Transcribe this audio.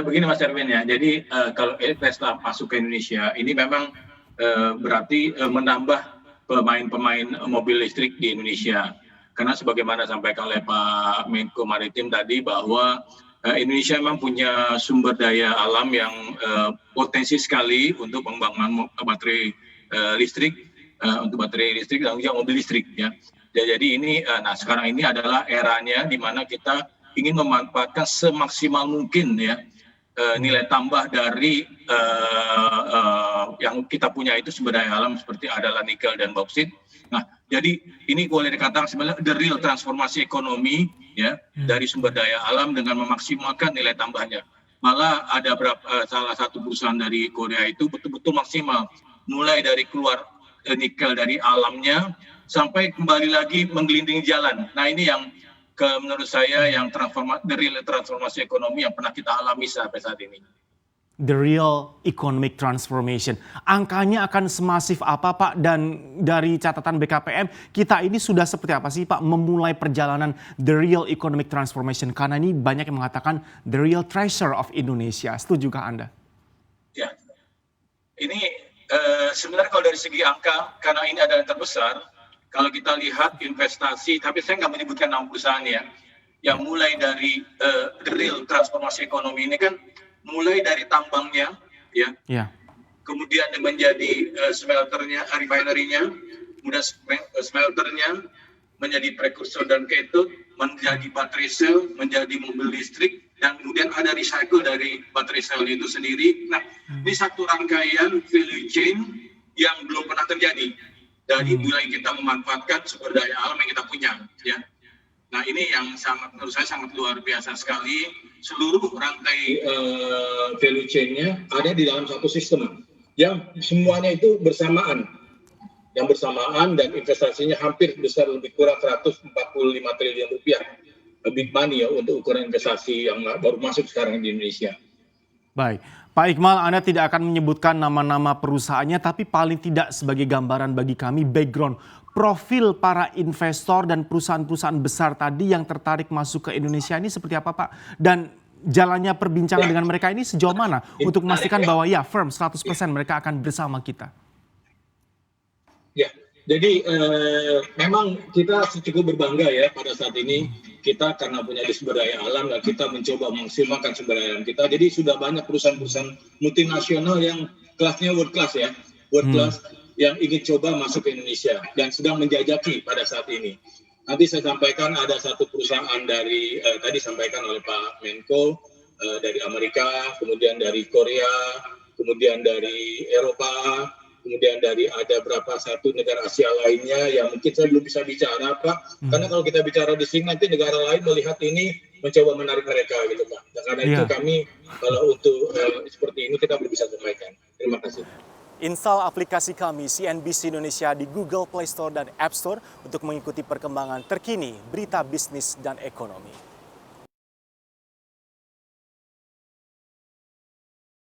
Begini Mas Erwin ya, jadi kalau Tesla masuk ke Indonesia ini memang berarti menambah pemain-pemain mobil listrik di Indonesia. Karena sebagaimana sampaikan oleh Pak Menko Maritim tadi bahwa Indonesia memang punya sumber daya alam yang potensi sekali untuk membangun baterai listrik, untuk baterai listrik dan juga mobil listrik ya. Jadi ini, nah sekarang ini adalah eranya di mana kita ingin memanfaatkan semaksimal mungkin ya nilai tambah dari yang kita punya itu sumber daya alam seperti adalah nikel dan bauksit. Nah, jadi ini boleh dikatakan sebenarnya the real transformasi ekonomi ya dari sumber daya alam dengan memaksimalkan nilai tambahnya. Malah ada salah satu perusahaan dari Korea itu betul-betul maksimal, mulai dari keluar nikel dari alamnya sampai kembali lagi menggelinding jalan. Nah ini yang menurut saya yang transformasi ekonomi yang pernah kita alami sampai saat ini. The real economic transformation. Angkanya akan semasif apa Pak? Dan dari catatan BKPM, kita ini sudah seperti apa sih Pak memulai perjalanan the real economic transformation? Karena ini banyak yang mengatakan the real treasure of Indonesia. Setujukah Anda? Ya, ini sebenarnya kalau dari segi angka, karena ini adalah yang terbesar, kalau kita lihat investasi, tapi saya nggak menyebutkan nama perusahaan ya, yang mulai dari the real transformasi ekonomi ini kan mulai dari tambangnya, ya, kemudian menjadi smelternya, refinery-nya, kemudian smelternya menjadi prekursor dan cathode, menjadi baterai sel, menjadi mobil listrik, dan kemudian ada recycle dari baterai sel itu sendiri. Nah, ini satu rangkaian value chain yang belum pernah terjadi. Dari mulai kita memanfaatkan sumber daya alam yang kita punya, ya. Nah ini yang menurut saya sangat luar biasa sekali. Seluruh rantai value chain-nya ada di dalam satu sistem yang semuanya itu bersamaan, dan investasinya hampir besar lebih kurang 145 triliun rupiah, big money ya untuk ukuran investasi yang baru masuk sekarang di Indonesia. Baik. Pak Iqmal, Anda tidak akan menyebutkan nama-nama perusahaannya, tapi paling tidak sebagai gambaran bagi kami background profil para investor dan perusahaan-perusahaan besar tadi yang tertarik masuk ke Indonesia ini seperti apa Pak? Dan jalannya perbincangan dengan mereka ini sejauh mana untuk memastikan bahwa ya firm 100% mereka akan bersama kita? Ya, jadi memang kita cukup berbangga ya pada saat ini kita karena punya sumber daya alam dan kita mencoba memaksimalkan sumber daya alam kita. Jadi sudah banyak perusahaan-perusahaan multinasional yang kelasnya world class ya, world class yang ingin coba masuk ke Indonesia dan sedang menjajaki pada saat ini. Nanti saya sampaikan ada satu perusahaan dari tadi sampaikan oleh Pak Menko dari Amerika, kemudian dari Korea, kemudian dari Eropa, kemudian dari ada berapa satu negara Asia lainnya yang mungkin saya belum bisa bicara Pak, karena kalau kita bicara di sini nanti negara lain melihat ini mencoba menarik mereka gitu Pak. Nah, karena itu kami kalau untuk seperti ini kita belum bisa sampaikan. Terima kasih. Install aplikasi kami CNBC Indonesia di Google Play Store dan App Store untuk mengikuti perkembangan terkini berita bisnis dan ekonomi.